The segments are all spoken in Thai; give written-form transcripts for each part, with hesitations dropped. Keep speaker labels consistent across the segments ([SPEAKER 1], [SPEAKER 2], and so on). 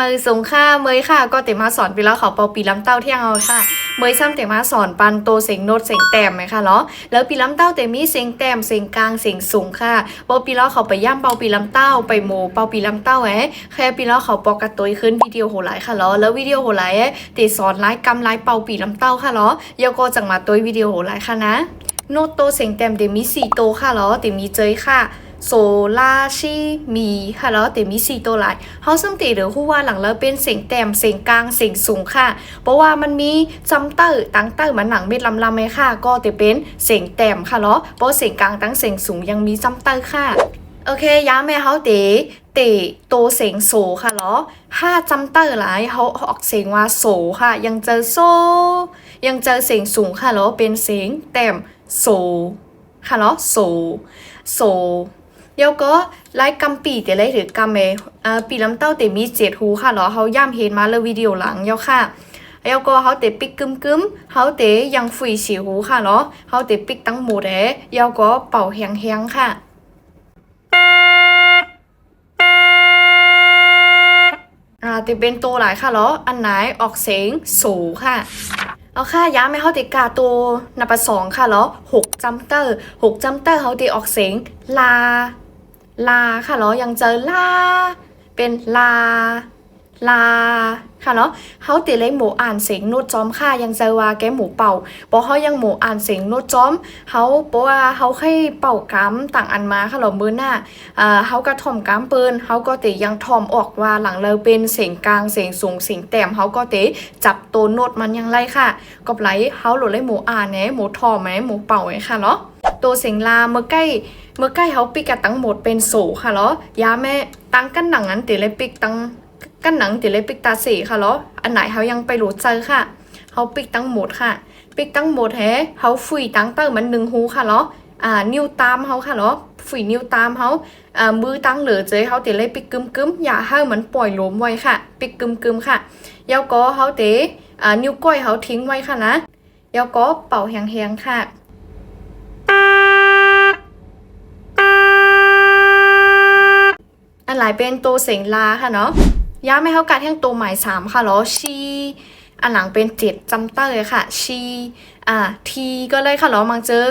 [SPEAKER 1] มือสูงค่ะเมยค่ะก็เตมาสอนไปแล้วเขาเปาปีลำเต้าเที่ยงเอาค่ะเมยซ้ำเตมาสอนปันโตเสียงโนดเสียงแต้มไหมคะเนาะแล้วปีลำเต้าเตมีเสียงแต้มเสียงกลางเสียงสูงค่ะเปาปีแล้วเขาไปย่ำเปาปีลำเต้าไปโมเปาปีลำเต้าแค่ปีแล้วเขาปอกกระตุยขึ้นวิดีโอโหหลายค่ะเนาะแล้ววิดีโอโหหลายเตสอนไลฟ์กำไลฟ์เปาปีลำเต้าค่ะเนาะยาก็จังมาตัววิดีโอโหหลายค่ะนะโนตโตเสียงแต้มเตมี4โตค่ะเนาะเตมีเจยค่ะโซลาชิมีค่ะแล้วแต่มี4ตัวหลายเขาซึ่งตีหรือคู่ว่าหลังแล้วเป็นเสียงแต้มเสียงกลางเสียงสูงค่ะเพราะว่ามันมีจำเตอร์ตั้งเตอร์มันหนังเม็ดลำๆไหมค่ะก็จะเป็นเสียงแต้มค่ะเนาะเพราะเสียงกลางตั้งเสียงสูงยังมีจำเตอร์ค่ะโอเคย้ำแม่เขาเตโตเสียงโซค่ะเนาะถ้าจำเตอร์หลายเขาออกเสียงว่าโซค่ะยังเจอโซยังเจอเสียงสูงค่ะเนาะเป็นเสียงแต้มโซค่ะเนาะโซแล้วก็ไล่กำปีแต่ไล่ถือกำปีลำเต้าแต่มี7หูค่ะเหรอเขาย่ำเห็นมาเลยวิดีโอหลังเยาค่ะแล้วก็เขาเตะปิกกึมเขาเตะยังฟุย4หูค่ะเหรอเขาเตะปิกตั้งหมดแล้วก็เป่าแหงๆค่ะจะเป็นตัวหลายค่ะเหรออันไหนออกเสียงสูค่ะเอาค่ะย้ำให้เขาติกาตัวนับ2ค่ะเหรอ6จัมเตอร์เขาติออกเสียงลาค่ะเนาะยังเจอลาเป็นลาค่ะเนาะเขาติเลยหมูอ่านเสียงโน้ตจอมค่ะยังเจอว่าแกหมูเป่าเพราะเขายังหมูอ่านเสียงโน้ตจอมเขาเพราะว่าเขาแค่เป่ากำต่างอันมาค่ะเรามือหน้าเขาก็ถ่อมกำปืนเขาก็ติยังถ่อมออกว่าหลังเราเป็นเสียงกลางเสียงสูงเสียงแต้มเขาก็ติจับตัวโน้ตมันยังไรค่ะก็ไหลเขาหลุดเลยหมูอ่านหมูถ่อมหมูเป่าค่ะเนาะตัวเสียงลาเมื่อใกล้เขาปิกกันตั้งหมดเป็นโสค่ะเหรอยาแม่ตั้งกันหนังนั้นติเลยปิกตั้งกันหนังติเลยปิกตาสีค่ะเหรออันไหนเขายังไปหลุดเจอค่ะเขาปิกตั้งหมดค่ะปิกตั้งหมดเขาฟุยตั้งเตอร์มัน1หูค่ะเหรอนิ้วตามเขาค่ะเหรอฟุยนิ้วตามเขามือตั้งเหลือเจเขาติเลยปิกกึมอย่าให้มันปล่อยล้มไว้ค่ะปิกกึมค่ะแล้วก็เขาเตะนิ้วก้อยเขาทิ้งไว้ค่ะนะแล้วก็เป่าแหงๆค่ะอันหลายเป็นตัวเสียงลาค่ะเนาะย้ำให้เขาการแท่งตัวหมาย3ค่ะเนาะชีอันหลังเป็น7จำเตอร์ค่ะชีทีก็เลยค่ะเนาะมังเจอ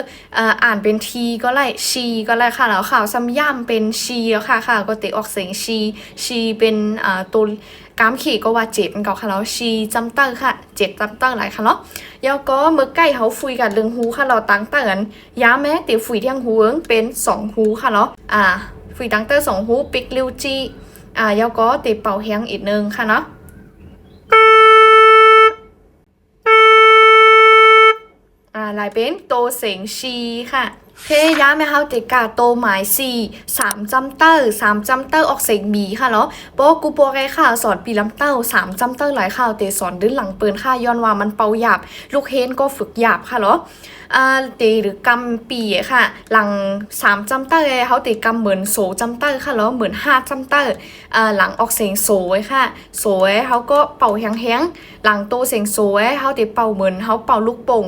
[SPEAKER 1] อ่านเป็นทีก็ไล่ชีก็ไล่ค่ะแล้วข่าวซ้ำย่ำเป็นชีแล้วค่ะก็เตะออกเสียงชีเป็นตัวกามขี่ก็ว่า7มันเก่าค่ะแล้วชีจำเตอร์ค่ะ7จำเตอร์หลายค่ะเนาะแล้วก็เมื่อใกล้เขาฟุยกันเรื่องหูค่ะเราตั้งเตือนย้ำแม้ติฟุยเที่ยงหูเป็น2หูค่ะเนาะฟุยตั้งเตอร์2หูปิกลิวจีแล้วก็ติเป่าแห้งอีกนึงค่ะเนาะลายเป็นโตเสียงชีค่ะเพย้ำไหมคะติกาโตหมาย3จำเตอร์ออกเสียงมีค่ะเนาะโปกูโปไกค่ะสอนปีลำเต้า3จำเตอร์หลายข่าวเตสอนดื้อหลังปืนค่ะย้อนว่ามันเป่าหยาบลูกเฮนก็ฝึกหยาบค่ะเนาะตีหรือกำปีค่ะหลัง3จำเตอร์เขาตีกำเหมือนโสจำเตอร์ค่ะแล้วเหมือน5จำเตอร์หลังออกเสียงโสไว้ค่ะโสไว้เขาก็เป่าแห้งหลังโตเสียงโสไว้เขาตีเป่าเหมือนเขาเป่าลูกโป่ง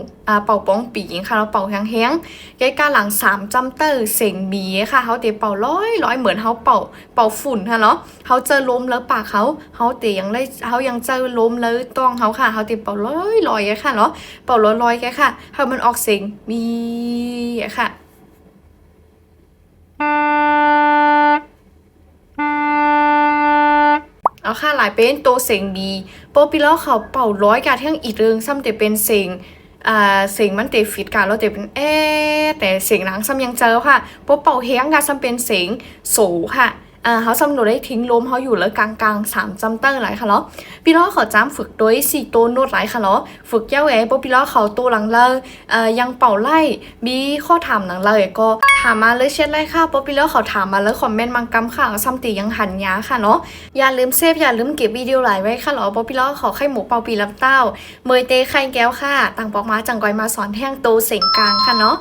[SPEAKER 1] เป่าป้องปีค่ะแล้วเป่าแห้งใกล้ๆหลัง3จำเตอร์เสียงบีค่ะเขาตีเป่าร้อยเหมือนเขาเป่าฝุ่นค่ะเนาะเขาเจอลมแล้วปากเขาตียังเจอลมแล้วต้องเขาค่ะเขาตีเป่าลอยค่ะเนาะเป่าลอยแกค่ะให้มันออกเสียงมีค่ะเอาค่ะหลายเป็นโตเสียงบีโปปิล้อเขาเป่าร้อยกาเที่ยงอีกเรื่องซ้ำแต่เป็นเสียงเสียงมันเตะฟิตกันแล้วเตะเป็นแต่เสียงหนังซ้ำยังเจอค่ะเพราะเป่าแห้งกันซ้ำเป็นเสียงโสค่ะเขาซ้ำหนูได้ทิ้งลมเขาอยู่แล้วกลาง3จำเตอร์หลายค่ะเนาะพี่ล้อเขาจ้ำฝึกโดย4ตัวโน้ตหลายค่ะเนาะฝึกเย้าเพราะพี่ล้อเขาตัวหลังเลยยังเป่าไล่มีข้อถามหนังเลยก็ถามมาเลยเช่นไรค่ะเพราะพี่ล้อเขาถามมาแล้วคอมเมนต์มังกำค่ะซ้ำตียังหันยาค่ะเนาะอย่าลืมเซฟอย่าลืมเก็บวิดีโอหลายไว้ค่ะเนาะเพราะพี่ล้อเขาไข่หมูเป่าปีลำเต้าเมยเตไข่แก้วค่ะต่างปอกมาจังกอยมาสอนแท่งโตเสียงกลางค่ะเนาะ